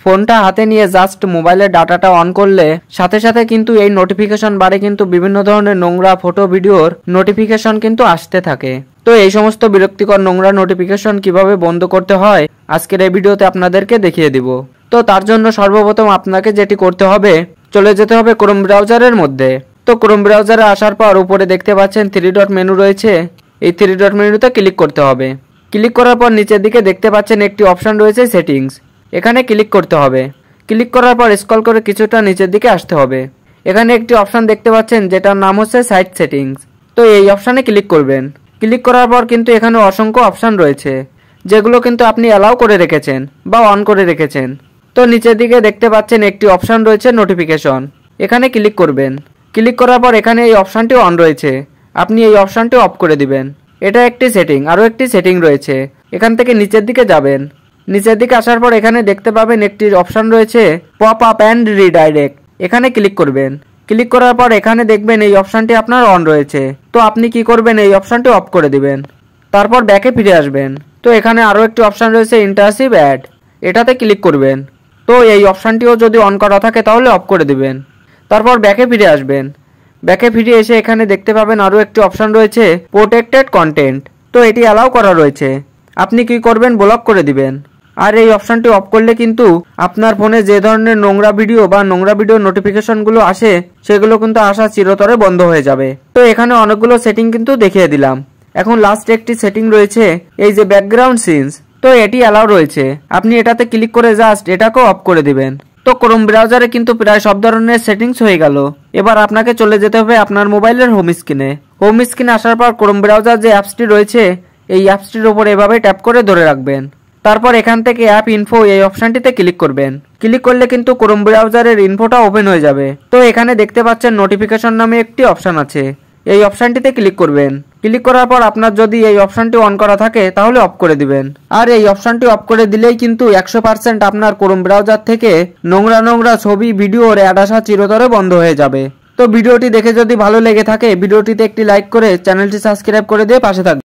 ফোনটা হাতে নিয়ে জাস্ট মোবাইলের ডাটাটা অন করলে সাথে সাথে কিন্তু এই নোটিফিকেশন বারে কিন্তু বিভিন্ন ধরনের নোংরা ফটো ভিডিওর নোটিফিকেশন কিন্তু আসতে থাকে। তো এই সমস্ত বিরক্তিকর নোংরা নোটিফিকেশন কিভাবে বন্ধ করতে হয় আজকের এই ভিডিওতে আপনাদেরকে দেখিয়ে দিব। তো তার জন্য সর্বপ্রথম আপনাকে যেটি করতে হবে, চলে যেতে হবে ক্রোম ব্রাউজারের মধ্যে। তো ক্রোম ব্রাউজারে আসার পর উপরে দেখতে পাচ্ছেন 3 ডট মেনু রয়েছে, এই 3 ডট মেনুতে ক্লিক করতে হবে। ক্লিক করার পর নিচের দিকে দেখতে পাচ্ছেন একটি অপশন রয়েছে সেটিংস, এখানে ক্লিক করতে হবে। ক্লিক করার পর স্ক্রল করে কিছুটা নিচের দিকে আসতে হবে। এখানে একটি অপশন দেখতে পাচ্ছেন যেটার নাম হচ্ছে সাইট সেটিংস। তো এই অপশানে ক্লিক করবেন। ক্লিক করার পর কিন্তু এখানে অসংখ্য অপশন রয়েছে যেগুলো কিন্তু আপনি অ্যালাউ করে রেখেছেন বা অন করে রেখেছেন। তো নিচের দিকে দেখতে পাচ্ছেন একটি অপশন রয়েছে নোটিফিকেশন, এখানে ক্লিক করবেন। ক্লিক করার পর এখানে এই অপশানটি অন রয়েছে, আপনি এই অপশানটি অফ করে দিবেন। এটা একটি সেটিং, আরও একটি সেটিং রয়েছে, এখান থেকে নিচের দিকে যাবেন। নিচের দিকে আসার পর এখানে দেখতে পাবেন একটি অপশন রয়েছে পপ আপ অ্যান্ড রিডাইরেক্ট, এখানে ক্লিক করবেন। ক্লিক করার পর এখানে দেখবেন এই অপশানটি আপনার অন রয়েছে, তো আপনি কি করবেন, এই অপশানটি অফ করে দিবেন। তারপর ব্যাকে ফিরে আসবেন। তো এখানে আরও একটি অপশান রয়েছে ইন্টারেক্টিভ অ্যাড, এটাতে ক্লিক করবেন। তো এই অপশানটিও যদি অন করা থাকে তাহলে অফ করে দিবেন। তারপর ব্যাকে ফিরে আসবেন। ব্যাকে ফিরে এসে এখানে দেখতে পাবেন আরও একটি অপশান রয়েছে প্রোটেক্টেড কন্টেন্ট, তো এটি অ্যালাউ করা রয়েছে, আপনি কি করবেন, ব্লক করে দিবেন। আর এই অপশানটি অফ করলে কিন্তু আপনার ফোনে যে ধরনের নোংরা ভিডিও বা নোংরা ভিডিও নোটিফিকেশনগুলো আসে সেগুলো কিন্তু আসা চিরতরে বন্ধ হয়ে যাবে। তো এখানে অনেকগুলো সেটিং কিন্তু দেখিয়ে দিলাম। এখন লাস্ট একটি সেটিং রয়েছে এই যে ব্যাকগ্রাউন্ড সিনস, তো এটি অ্যালাউ রয়েছে, আপনি এটাতে ক্লিক করে জাস্ট এটাকেও অফ করে দিবেন। তো ক্রোম ব্রাউজারে কিন্তু প্রায় সব ধরনের সেটিংস হয়ে গেল। এবার আপনাকে চলে যেতে হবে আপনার মোবাইলের হোম স্ক্রিনে। হোম স্ক্রিনে আসার পর ক্রোম ব্রাউজার যে অ্যাপসটি রয়েছে এই অ্যাপসটির উপর এভাবে ট্যাপ করে ধরে রাখবেন। তারপর এখান থেকে অ্যাপ ইনফো এই অপশনটিতে ক্লিক করবেন। ক্লিক করলে কিন্তু ক্রোম ব্রাউজারের ইনফোটা ওপেন হয়ে যাবে। তো এখানে দেখতে পাচ্ছেন নোটিফিকেশন নামে একটি অপশন আছে, এই অপশনটিতে ক্লিক করবেন। ক্লিক করার পর আপনার যদি এই অপশনটি অন করা থাকে তাহলে অফ করে দিবেন। আর এই অপশনটি অফ করে দিলেই কিন্তু 100% আপনার ক্রোম ব্রাউজার থেকে নোংরা ছবি ভিডিওর অ্যাড আসা চিরতরে বন্ধ হয়ে যাবে। তো ভিডিওটি দেখে যদি ভালো লেগে থাকে ভিডিওটিতে একটি লাইক করে চ্যানেলটি সাবস্ক্রাইব করে দিয়ে পাশে থাকবেন।